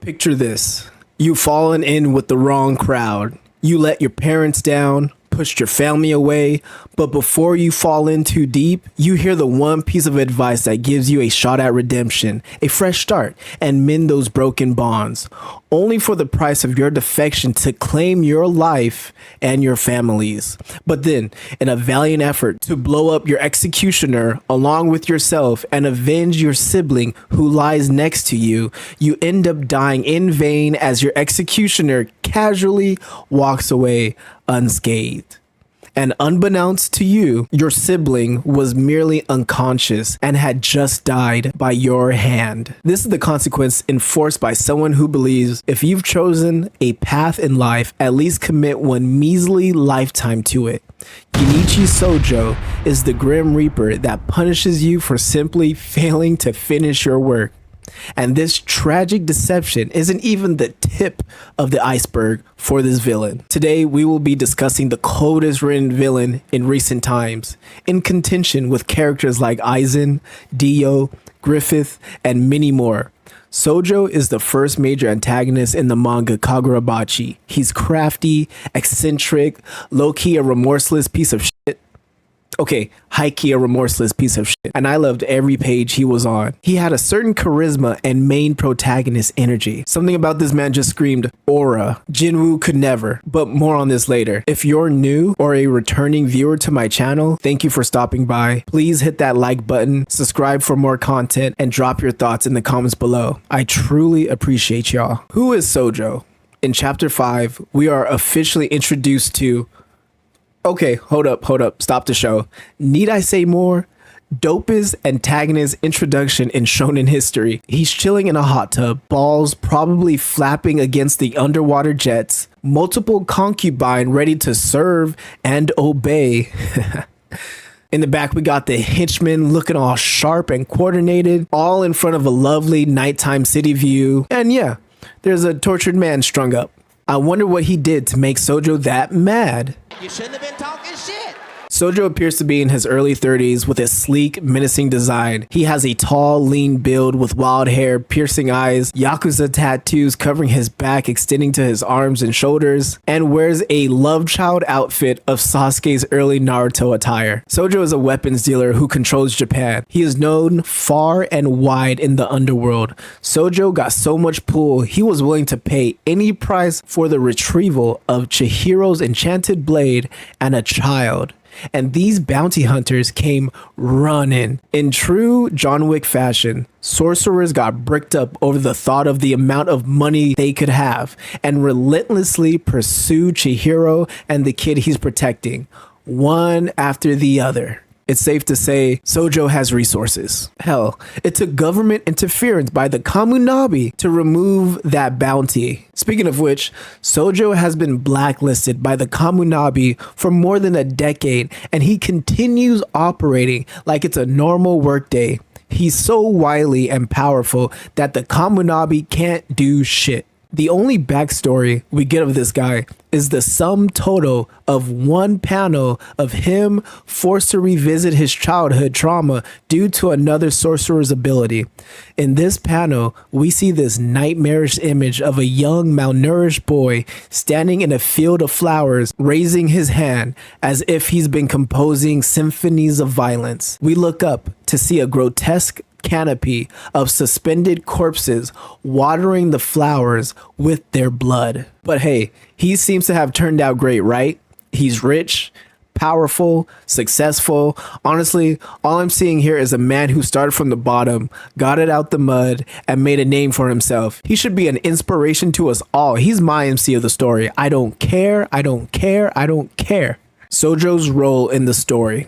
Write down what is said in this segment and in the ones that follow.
Picture this. You've fallen in with the wrong crowd. You let your parents down, pushed your family away, but before you fall in too deep, you hear the one piece of advice that gives you a shot at redemption, a fresh start, and mend those broken bonds, only for the price of your defection to claim your life and your family's. But then, in a valiant effort to blow up your executioner along with yourself and avenge your sibling who lies next to you, you end up dying in vain as your executioner casually walks away unscathed. And unbeknownst to you, your sibling was merely unconscious and had just died by your hand. This is the consequence enforced by someone who believes if you've chosen a path in life, at least commit one measly lifetime to it. Genichi Sojo is the Grim Reaper that punishes you for simply failing to finish your work. And this tragic deception isn't even the tip of the iceberg for this villain. Today, we will be discussing the coldest written villain in recent times, in contention with characters like Aizen, Dio, Griffith, and many more. Sojo is the first major antagonist in the manga Kagurabachi. He's crafty, eccentric, low-key a remorseless piece of shit. Okay, high-key a remorseless piece of shit. And I loved every page he was on. He had a certain charisma and main protagonist energy. Something about this man just screamed aura. Jinwoo could never, but more on this later. If you're new or a returning viewer to my channel, thank you for stopping by. Please hit that like button, subscribe for more content, and drop your thoughts in the comments below. I truly appreciate y'all. Who is Sojo? In chapter 5, we are officially introduced to... Okay, hold up, stop the show. Need I say more? Dopest antagonist introduction in shonen history. He's chilling in a hot tub, balls probably flapping against the underwater jets, multiple concubine ready to serve and obey. In the back, we got the henchmen looking all sharp and coordinated, all in front of a lovely nighttime city view. And yeah, there's a tortured man strung up. I wonder what he did to make Sojo that mad. You shouldn't have been talking shit. Sojo appears to be in his early 30s with a sleek, menacing design. He has a tall, lean build with wild hair, piercing eyes, Yakuza tattoos covering his back extending to his arms and shoulders, and wears a love child outfit of Sasuke's early Naruto attire. Sojo is a weapons dealer who controls Japan. He is known far and wide in the underworld. Sojo got so much pull, he was willing to pay any price for the retrieval of Chihiro's enchanted blade and a child. And these bounty hunters came running. In true John Wick fashion, sorcerers got bricked up over the thought of the amount of money they could have and relentlessly pursued Chihiro and the kid he's protecting, one after the other. It's safe to say Sojo has resources. Hell, it took government interference by the Kamunabi to remove that bounty. Speaking of which, Sojo has been blacklisted by the Kamunabi for more than a decade, and he continues operating like it's a normal workday. He's so wily and powerful that the Kamunabi can't do shit. The only backstory we get of this guy is the sum total of one panel of him forced to revisit his childhood trauma due to another sorcerer's ability. In this panel, we see this nightmarish image of a young malnourished boy standing in a field of flowers, raising his hand as if he's been composing symphonies of violence. We look up to see a grotesque canopy of suspended corpses watering the flowers with their blood. But hey, he seems to have turned out great, right? He's rich, powerful, successful. Honestly, all I'm seeing here is a man who started from the bottom, got it out the mud, and made a name for himself. He should be an inspiration to us all. He's my MC of the story. I don't care. I don't care. I don't care. Sojo's role in the story.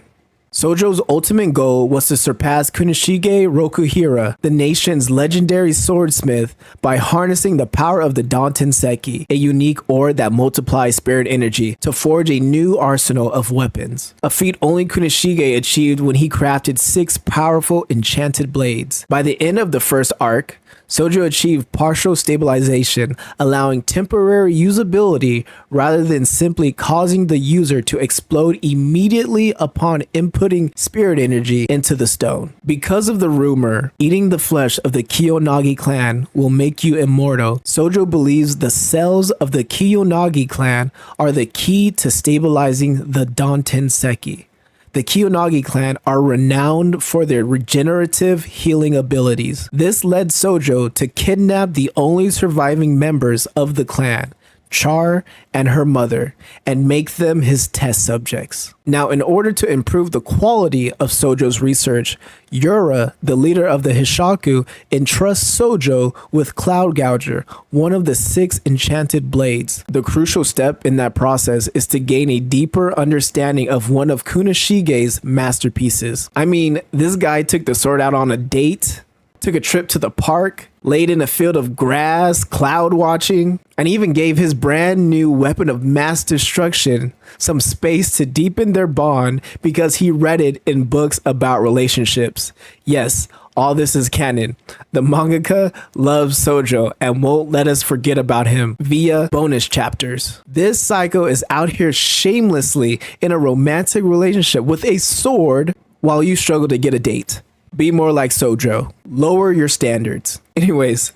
Sojo's ultimate goal was to surpass Kunishige Rokuhira, the nation's legendary swordsmith, by harnessing the power of the Danten Seki, a unique ore that multiplies spirit energy, to forge a new arsenal of weapons. A feat only Kunishige achieved when he crafted 6 powerful enchanted blades. By the end of the first arc, Sojo achieved partial stabilization, allowing temporary usability rather than simply causing the user to explode immediately upon inputting spirit energy into the stone. Because of the rumor, eating the flesh of the Kiyonagi clan will make you immortal, Sojo believes the cells of the Kiyonagi clan are the key to stabilizing the Danten Seki. The Kiyonagi clan are renowned for their regenerative healing abilities. This led Sojo to kidnap the only surviving members of the clan, Char and her mother, and make them his test subjects. Now, in order to improve the quality of Sojo's research, Yura, the leader of the Hishaku, entrusts Sojo with Cloud Gouger, one of the 6 enchanted blades. The crucial step in that process is to gain a deeper understanding of one of Kunoshige's masterpieces. I mean, this guy took the sword out on a date, took a trip to the park, laid in a field of grass, cloud watching, and even gave his brand new weapon of mass destruction some space to deepen their bond because he read it in books about relationships. Yes, all this is canon. The mangaka loves Sojo and won't let us forget about him via bonus chapters. This psycho is out here shamelessly in a romantic relationship with a sword while you struggle to get a date. Be more like Sojo. Lower your standards. Anyways,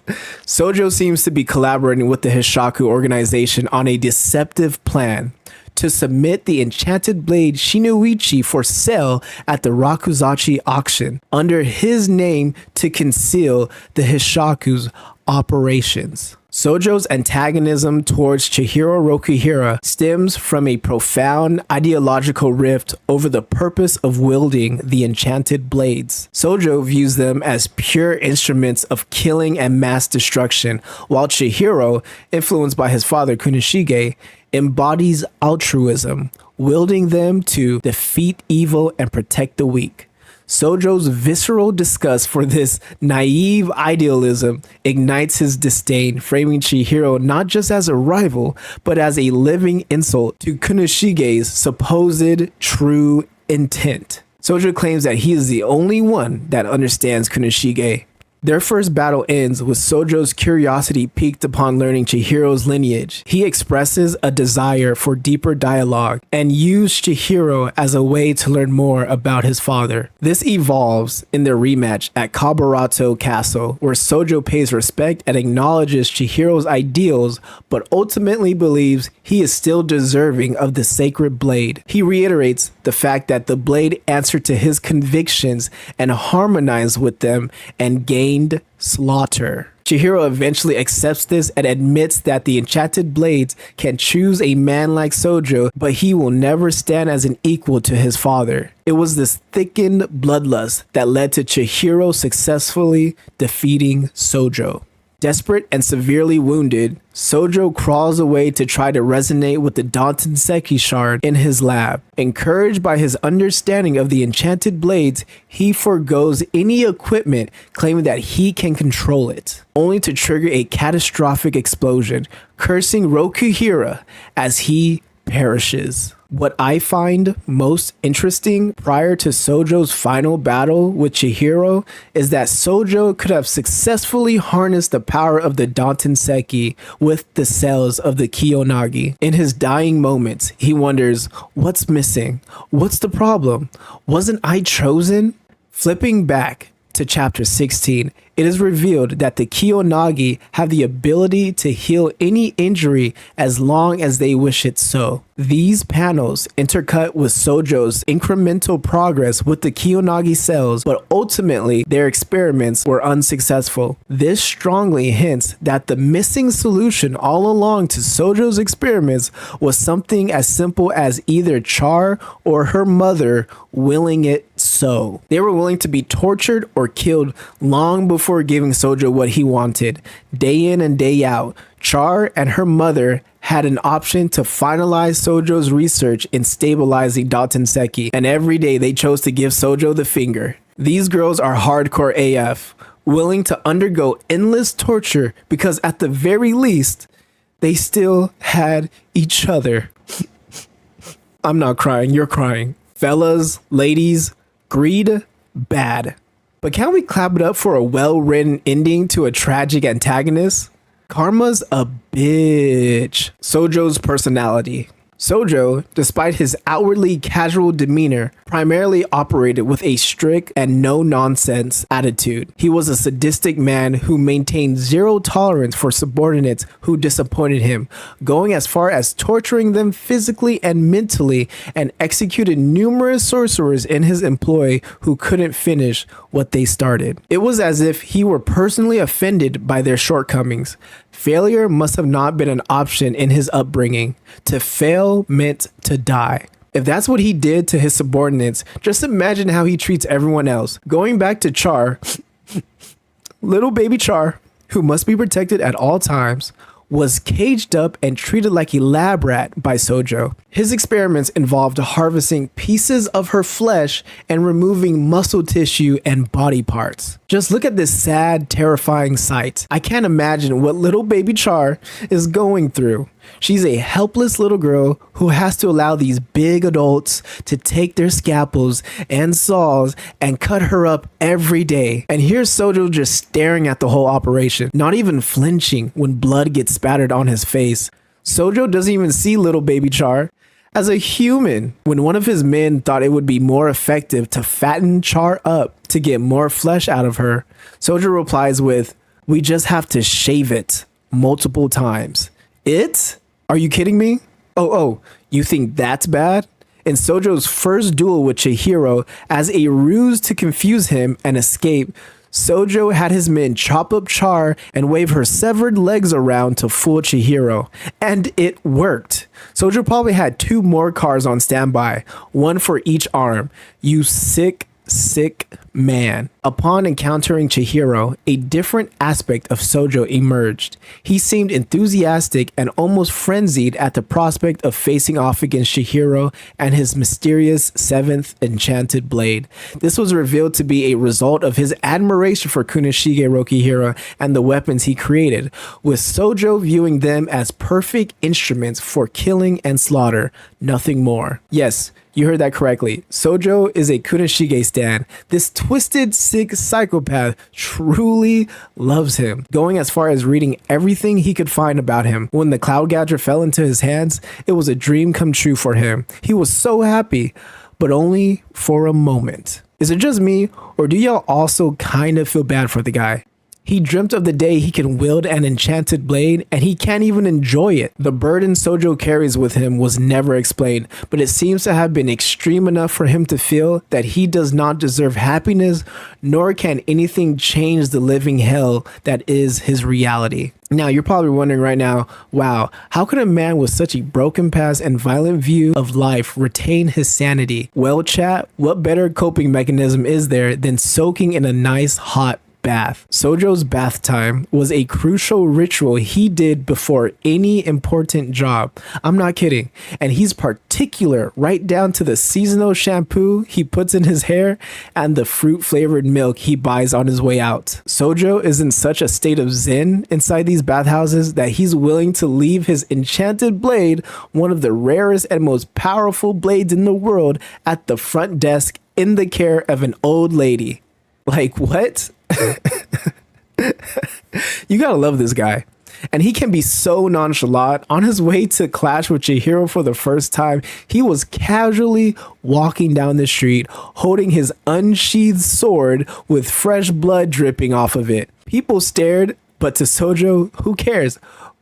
Sojo seems to be collaborating with the Hishaku organization on a deceptive plan to submit the enchanted blade Shinoichi for sale at the Rakuzachi auction under his name to conceal the Hishaku's operations. Sojo's antagonism towards Chihiro Rokuhira stems from a profound ideological rift over the purpose of wielding the enchanted blades. Sojo views them as pure instruments of killing and mass destruction, while Chihiro, influenced by his father Kunoshige, embodies altruism, wielding them to defeat evil and protect the weak. Sojo's visceral disgust for this naive idealism ignites his disdain, framing Chihiro not just as a rival, but as a living insult to Kunoshige's supposed true intent. Sojo claims that he is the only one that understands Kunoshige. Their first battle ends with Sojo's curiosity piqued upon learning Chihiro's lineage. He expresses a desire for deeper dialogue and used Chihiro as a way to learn more about his father. This evolves in their rematch at Kaburato Castle, where Sojo pays respect and acknowledges Chihiro's ideals, but ultimately believes he is still deserving of the sacred blade. He reiterates the fact that the blade answered to his convictions and harmonized with them and gained slaughter. Chihiro eventually accepts this and admits that the enchanted blades can choose a man like Sojo, but he will never stand as an equal to his father. It was this thickened bloodlust that led to Chihiro successfully defeating Sojo. Desperate and severely wounded, Sojo crawls away to try to resonate with the Danten Seki shard in his lab. Encouraged by his understanding of the enchanted blades, he forgoes any equipment, claiming that he can control it, only to trigger a catastrophic explosion, cursing Rokuhira as he perishes. What I find most interesting prior to Sojo's final battle with Chihiro is that Sojo could have successfully harnessed the power of the Danten Seki with the cells of the Kiyonagi. In his dying moments, he wonders, what's missing? What's the problem? Wasn't I chosen? Flipping back to chapter 16, it is revealed that the Kiyonagi have the ability to heal any injury as long as they wish it so. These panels intercut with Sojo's incremental progress with the Kiyonagi cells, but ultimately their experiments were unsuccessful. This strongly hints that the missing solution all along to Sojo's experiments was something as simple as either Char or her mother willing it so. They were willing to be tortured or killed long before giving Sojo what he wanted. Day in and day out, Char and her mother had an option to finalize Sojo's research in stabilizing Danten Seki, and every day they chose to give Sojo the finger. These girls are hardcore AF, willing to undergo endless torture because at the very least, they still had each other. I'm not crying, you're crying. Fellas, ladies, greed, bad. But can we clap it up for a well-written ending to a tragic antagonist? Karma's a bitch. Sojo's personality. Sojo, despite his outwardly casual demeanor, primarily operated with a strict and no-nonsense attitude. He was a sadistic man who maintained zero tolerance for subordinates who disappointed him, going as far as torturing them physically and mentally, and executed numerous sorcerers in his employ who couldn't finish what they started. It was as if he were personally offended by their shortcomings. Failure must have not been an option in his upbringing. To fail meant to die. If that's what he did to his subordinates, just imagine how he treats everyone else. Going back to Char, little baby Char, who must be protected at all times, was caged up and treated like a lab rat by Sojo. His experiments involved harvesting pieces of her flesh and removing muscle tissue and body parts. Just look at this sad, terrifying sight. I can't imagine what little baby Char is going through. She's a helpless little girl who has to allow these big adults to take their scalpels and saws and cut her up every day. And here's Sojo just staring at the whole operation, not even flinching when blood gets spattered on his face. Sojo doesn't even see little baby Char as a human. When one of his men thought it would be more effective to fatten Char up to get more flesh out of her, Sojo replies with, "We just have to shave it multiple times." It? Are you kidding me? Oh, you think that's bad? In Sojo's first duel with Chihiro, as a ruse to confuse him and escape, Sojo had his men chop up Char and wave her severed legs around to fool Chihiro. And it worked. Sojo probably had 2 more cars on standby, one for each arm. You sick man. Upon encountering Chihiro, a different aspect of Sojo emerged. He seemed enthusiastic and almost frenzied at the prospect of facing off against Chihiro and his mysterious 7th enchanted blade. This was revealed to be a result of his admiration for Kunishige Rokihira and the weapons he created, with Sojo viewing them as perfect instruments for killing and slaughter, nothing more. Yes, you heard that correctly. Sojo is a Kunishige stan. This twisted, sick psychopath truly loves him, going as far as reading everything he could find about him. When the Cloud Gadger fell into his hands, it was a dream come true for him. He was so happy, but only for a moment. Is it just me, or do y'all also kind of feel bad for the guy? He dreamt of the day he can wield an enchanted blade, and he can't even enjoy it. The burden Sojo carries with him was never explained, but it seems to have been extreme enough for him to feel that he does not deserve happiness, nor can anything change the living hell that is his reality. Now, you're probably wondering right now, wow, how could a man with such a broken past and violent view of life retain his sanity? Well, chat, what better coping mechanism is there than soaking in a nice hot bath? Sojo's bath time was a crucial ritual he did before any important job. I'm not kidding. And he's particular right down to the seasonal shampoo he puts in his hair and the fruit flavored milk he buys on his way out. Sojo is in such a state of zen inside these bathhouses that he's willing to leave his enchanted blade, one of the rarest and most powerful blades in the world, at the front desk in the care of an old lady. Like, what? You gotta love this guy. And he can be so nonchalant. On his way to clash with Chihiro for the first time, he was casually walking down the street, holding his unsheathed sword with fresh blood dripping off of it. People stared, but to Sojo, who cares?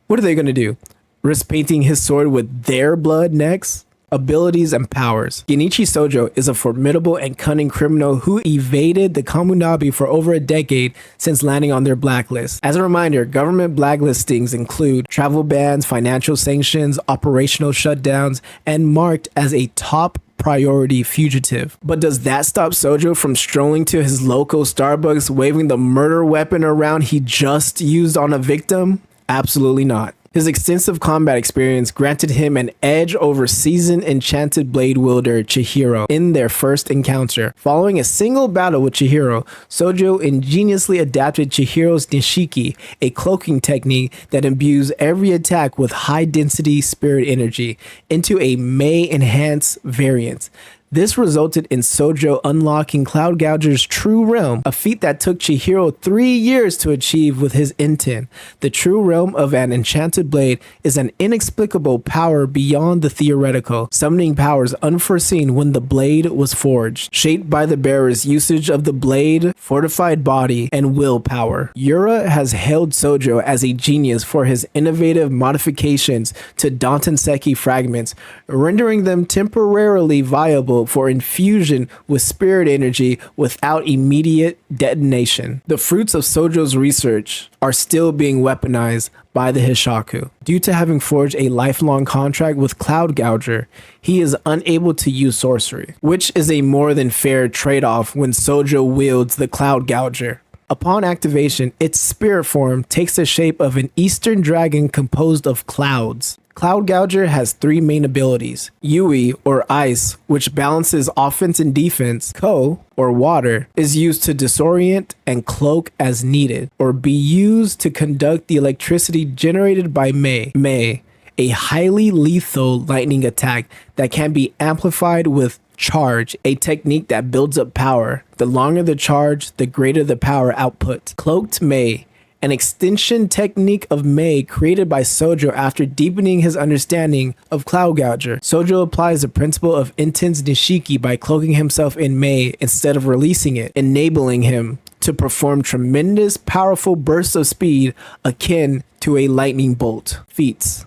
What are they gonna do? Risk painting his sword with their blood next? Abilities and powers. Genichi Sojo is a formidable and cunning criminal who evaded the Kamunabi for over a decade since landing on their blacklist. As a reminder, government blacklistings include travel bans, financial sanctions, operational shutdowns, and marked as a top priority fugitive. But does that stop Sojo from strolling to his local Starbucks waving the murder weapon around he just used on a victim? Absolutely not. His extensive combat experience granted him an edge over seasoned enchanted blade wielder Chihiro in their first encounter. Following a single battle with Chihiro, Sojo ingeniously adapted Chihiro's Nishiki, a cloaking technique that imbues every attack with high-density spirit energy, into a May-enhanced variant. This resulted in Sojo unlocking Cloud Gouger's true realm, a feat that took Chihiro 3 years to achieve with his Inten. The true realm of an enchanted blade is an inexplicable power beyond the theoretical, summoning powers unforeseen when the blade was forged, shaped by the bearer's usage of the blade, fortified body, and willpower. Yura has hailed Sojo as a genius for his innovative modifications to Dantenseki fragments, rendering them temporarily viable for infusion with spirit energy without immediate detonation. The fruits of Sojo's research are still being weaponized by the Hishaku. Due to having forged a lifelong contract with Cloud Gouger, he is unable to use sorcery, which is a more than fair trade-off when Sojo wields the Cloud Gouger. Upon activation, its spirit form takes the shape of an eastern dragon composed of clouds. Cloud Gouger has 3 main abilities: Yui, or ice, which balances offense and defense. Ko, or water, is used to disorient and cloak as needed, or be used to conduct the electricity generated by Mei, a highly lethal lightning attack that can be amplified with charge, a technique that builds up power. The longer the charge, the greater the power output. Cloaked Mei, an extension technique of Mei created by Sojo after deepening his understanding of Cloud Gouger. Sojo applies the principle of intense Nishiki by cloaking himself in Mei instead of releasing it, enabling him to perform tremendous, powerful bursts of speed akin to a lightning bolt. Feats.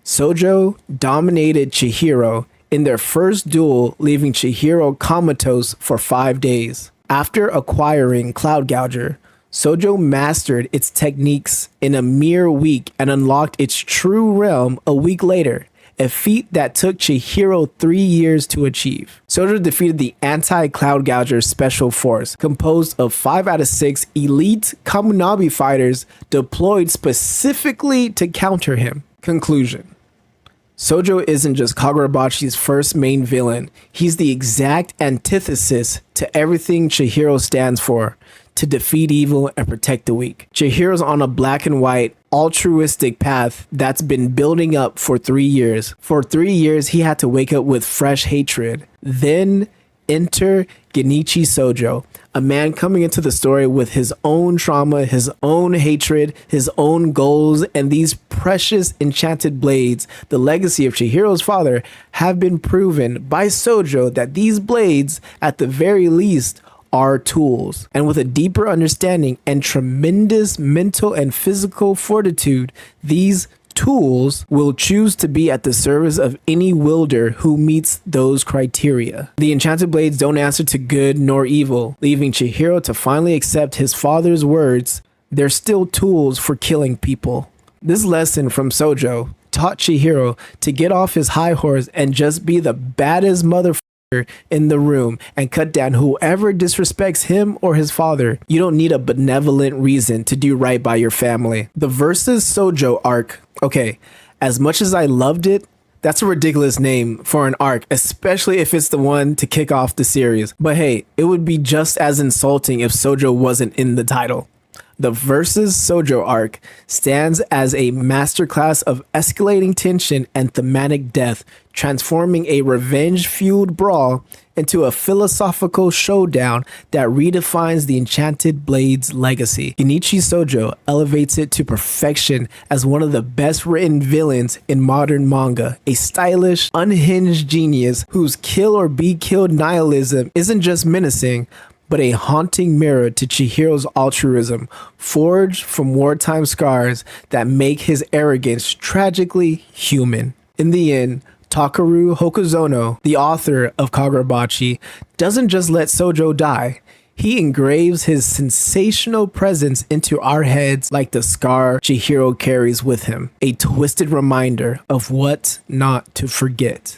Sojo dominated Chihiro in their first duel, leaving Chihiro comatose for 5 days. After acquiring Cloud Gouger, Sojo mastered its techniques in a mere week and unlocked its true realm a week later, a feat that took Chihiro 3 years to achieve. Sojo defeated the anti-Cloud Gouger special force, composed of 5 out of 6 elite Kamunabi fighters deployed specifically to counter him. Conclusion. Sojo isn't just Kagurabachi's first main villain, he's the exact antithesis to everything Chihiro stands for: to defeat evil and protect the weak. Chihiro's on a black and white, altruistic path that's been building up for 3 years. For 3 years, he had to wake up with fresh hatred. Then enter Genichi Sojo, a man coming into the story with his own trauma, his own hatred, his own goals, and these precious enchanted blades, the legacy of Chihiro's father, have been proven by Sojo that these blades, at the very least, are tools. And with a deeper understanding and tremendous mental and physical fortitude, these tools will choose to be at the service of any wielder who meets those criteria. The enchanted blades don't answer to good nor evil, leaving Chihiro to finally accept his father's words: they're still tools for killing people. This lesson from Sojo taught Chihiro to get off his high horse and just be the baddest motherfucker in the room and cut down whoever disrespects him or his father. You don't need a benevolent reason to do right by your family. The Versus Sojo arc. Okay, as much as I loved it, that's a ridiculous name for an arc, especially if it's the one to kick off the series. But hey, it would be just as insulting if Sojo wasn't in the title. The Versus Sojo arc stands as a masterclass of escalating tension and thematic depth, transforming a revenge-fueled brawl into a philosophical showdown that redefines the Enchanted Blade's legacy. Genichi Sojo elevates it to perfection as one of the best written villains in modern manga, a stylish, unhinged genius whose kill or be killed nihilism isn't just menacing, but a haunting mirror to Chihiro's altruism, forged from wartime scars that make his arrogance tragically human. In the end, Takeru Hokuzono, the author of Kagurabachi, doesn't just let Sojo die. He engraves his sensational presence into our heads like the scar Chihiro carries with him, a twisted reminder of what not to forget.